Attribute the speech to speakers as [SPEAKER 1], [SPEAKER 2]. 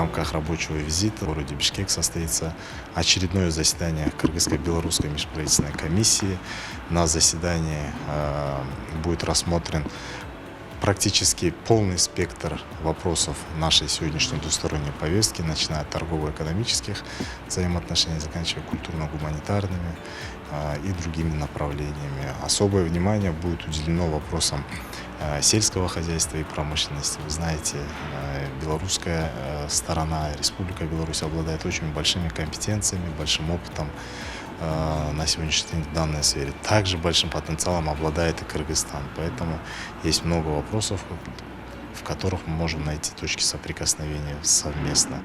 [SPEAKER 1] рамках рабочего визита в городе Бишкек состоится очередное заседание Кыргызско-белорусской межправительственной комиссии. На заседании будет рассмотрен практически полный спектр вопросов нашей сегодняшней двусторонней повестки, начиная от торгово-экономических взаимоотношений, заканчивая культурно-гуманитарными и другими направлениями. Особое внимание будет уделено вопросам сельского хозяйства и промышленности. Вы знаете, белорусская сторона, Республика Беларусь обладает очень большими компетенциями, большим опытом на сегодняшний день в данной сфере. Также большим потенциалом обладает и Кыргызстан. Поэтому есть много вопросов, в которых мы можем найти точки соприкосновения совместно.